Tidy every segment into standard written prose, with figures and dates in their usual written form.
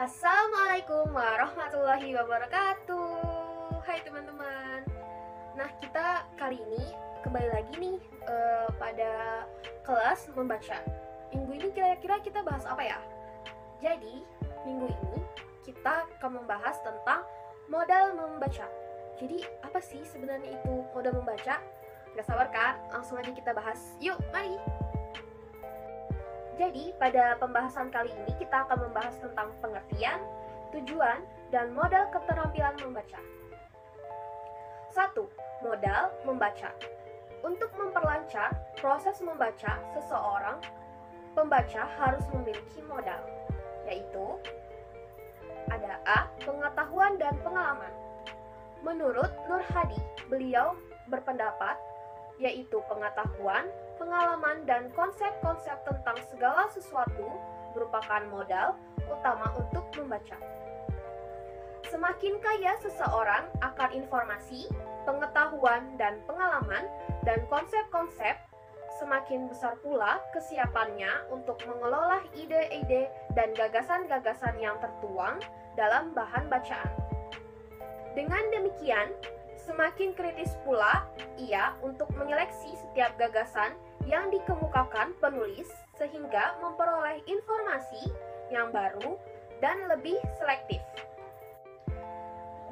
Assalamualaikum warahmatullahi wabarakatuh. Hai teman-teman. Nah, kita kali ini kembali lagi nih pada kelas membaca. Minggu ini kira-kira kita bahas apa ya? Jadi, minggu ini kita akan membahas tentang modal membaca. Jadi, apa sih sebenarnya itu modal membaca? Gak sabar kan? Langsung aja kita bahas. Yuk, mari! Jadi, pada pembahasan kali ini kita akan membahas tentang pengertian, tujuan, dan modal keterampilan membaca. 1. Modal membaca. Untuk memperlancar proses membaca seseorang, pembaca harus memiliki modal, yaitu ada A. Pengetahuan dan pengalaman. Menurut Nur Hadi, beliau berpendapat yaitu pengetahuan, pengalaman, dan konsep-konsep tentang segala sesuatu merupakan modal utama untuk membaca. Semakin kaya seseorang akan informasi, pengetahuan, dan pengalaman, dan konsep-konsep, semakin besar pula kesiapannya untuk mengelola ide-ide dan gagasan-gagasan yang tertuang dalam bahan bacaan. Dengan demikian, semakin kritis pula ia untuk menyeleksi setiap gagasan yang dikemukakan penulis sehingga memperoleh informasi yang baru dan lebih selektif.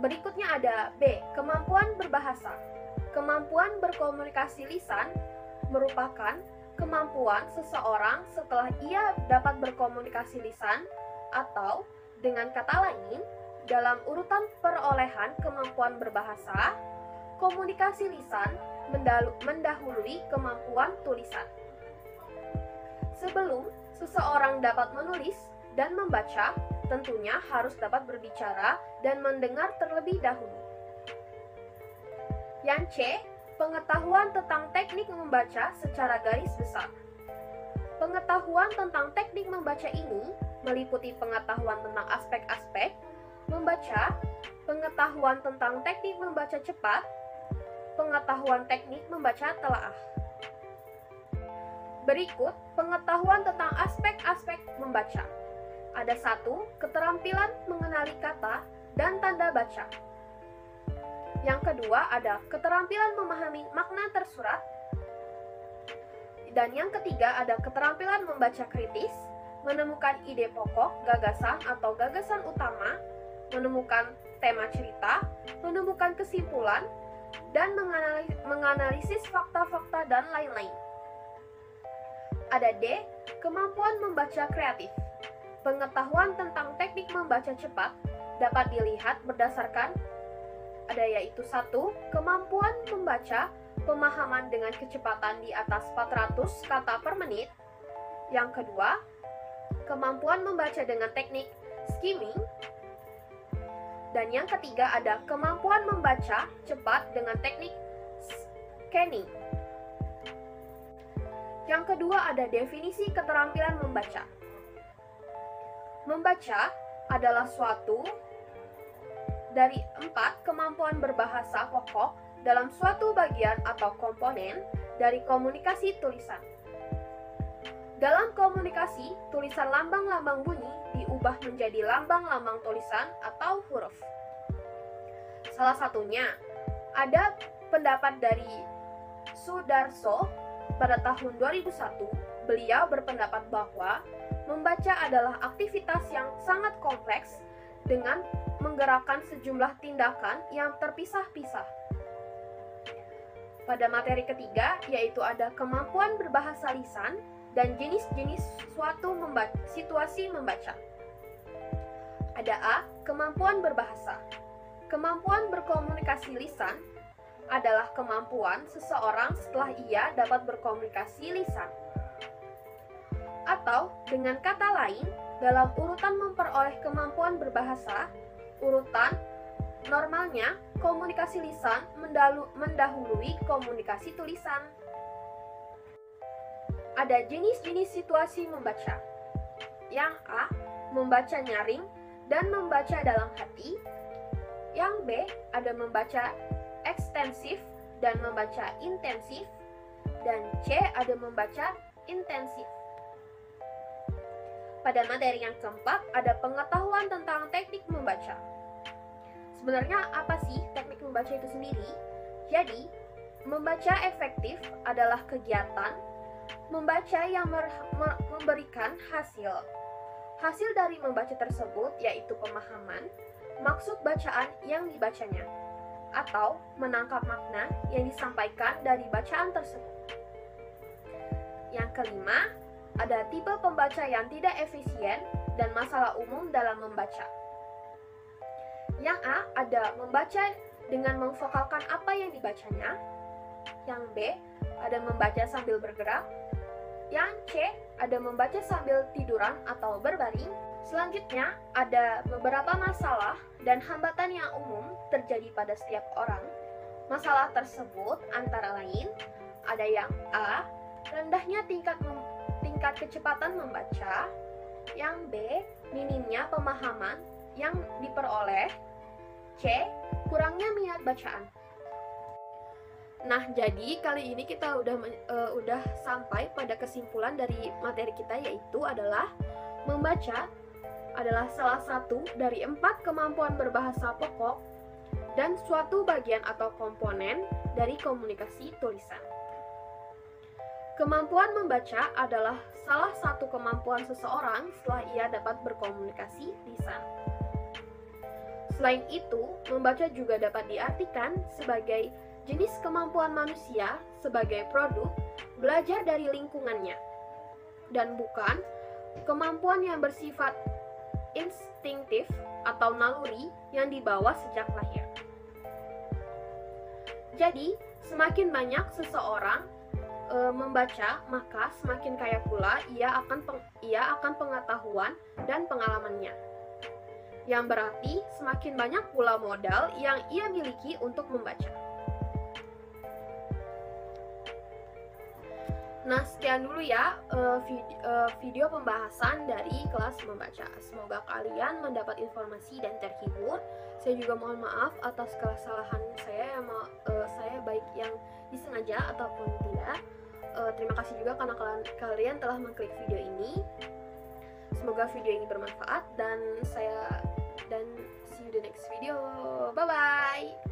Berikutnya ada B. Kemampuan berbahasa. Kemampuan berkomunikasi lisan merupakan kemampuan seseorang setelah ia dapat berkomunikasi lisan, atau dengan kata lain, dalam urutan perolehan kemampuan berbahasa, komunikasi lisan mendahului kemampuan tulisan. Sebelum seseorang dapat menulis dan membaca, tentunya harus dapat berbicara dan mendengar terlebih dahulu. Yang C. Pengetahuan tentang teknik membaca secara garis besar. Pengetahuan tentang teknik membaca ini meliputi pengetahuan tentang aspek-aspek membaca, pengetahuan tentang teknik membaca cepat, pengetahuan teknik membaca telaah. Berikut pengetahuan tentang aspek-aspek membaca. Ada 1. Keterampilan mengenali kata dan tanda baca. Yang kedua ada keterampilan memahami makna tersurat. Dan yang ketiga ada keterampilan membaca kritis, menemukan ide pokok, gagasan atau gagasan utama, menemukan tema cerita, menemukan kesimpulan, dan menganalisis fakta-fakta dan lain-lain. Ada D. Kemampuan membaca kreatif. Pengetahuan tentang teknik membaca cepat dapat dilihat berdasarkan yaitu 1. Kemampuan membaca pemahaman dengan kecepatan di atas 400 kata per menit. Yang kedua, kemampuan membaca dengan teknik skimming. Dan yang ketiga ada kemampuan membaca cepat dengan teknik scanning. Yang kedua ada definisi keterampilan membaca. Membaca adalah suatu dari 4 kemampuan berbahasa pokok dalam suatu bagian atau komponen dari komunikasi tulisan. Dalam komunikasi, tulisan lambang-lambang bunyi diubah menjadi lambang-lambang tulisan atau huruf. Salah satunya, ada pendapat dari Sudarso pada tahun 2001. Beliau berpendapat bahwa membaca adalah aktivitas yang sangat kompleks dengan menggerakkan sejumlah tindakan yang terpisah-pisah. Pada materi ketiga, yaitu ada kemampuan berbahasa lisan dan jenis-jenis suatu situasi membaca. Ada A. Kemampuan berbahasa. Kemampuan berkomunikasi lisan adalah kemampuan seseorang setelah ia dapat berkomunikasi lisan. Atau dengan kata lain, dalam urutan memperoleh kemampuan berbahasa, urutan normalnya komunikasi lisan mendahului komunikasi tulisan. Ada jenis-jenis situasi membaca. Yang A. Membaca nyaring dan membaca dalam hati. Yang B. Ada membaca ekstensif dan membaca intensif. Dan C. Ada membaca intensif. Pada materi yang keempat, ada pengetahuan tentang teknik membaca. Sebenarnya apa sih teknik membaca itu sendiri? Jadi, membaca efektif adalah kegiatan membaca yang memberikan hasil. Hasil dari membaca tersebut yaitu pemahaman, maksud bacaan yang dibacanya, atau menangkap makna yang disampaikan dari bacaan tersebut. Yang kelima, ada tipe pembaca yang tidak efisien dan masalah umum dalam membaca. Yang A, ada membaca dengan memfokalkan apa yang dibacanya. Yang B, ada membaca sambil bergerak. Yang C, ada membaca sambil tiduran atau berbaring. Selanjutnya, ada beberapa masalah dan hambatan yang umum terjadi pada setiap orang. Masalah tersebut antara lain, ada yang A, rendahnya tingkat kecepatan membaca. Yang B, minimnya pemahaman yang diperoleh. C, kurangnya minat bacaan. Nah, jadi kali ini kita udah sampai pada kesimpulan dari materi kita, yaitu adalah membaca adalah salah satu dari 4 kemampuan berbahasa pokok dan suatu bagian atau komponen dari komunikasi tulisan. Kemampuan membaca adalah salah satu kemampuan seseorang setelah ia dapat berkomunikasi lisan. Selain itu, membaca juga dapat diartikan sebagai jenis kemampuan manusia sebagai produk belajar dari lingkungannya, dan bukan kemampuan yang bersifat instinktif atau naluri yang dibawa sejak lahir. Jadi, semakin banyak seseorang membaca, maka semakin kaya pula ia akan pengetahuan dan pengalamannya. Yang berarti semakin banyak pula modal yang ia miliki untuk membaca. Nah, sekian dulu ya video pembahasan dari kelas membaca. Semoga kalian mendapat informasi dan terhibur. Saya juga mohon maaf atas kesalahan saya baik yang disengaja ataupun tidak. Terima kasih juga karena kalian telah mengklik video ini. Semoga video ini bermanfaat dan see you the next video. Bye bye.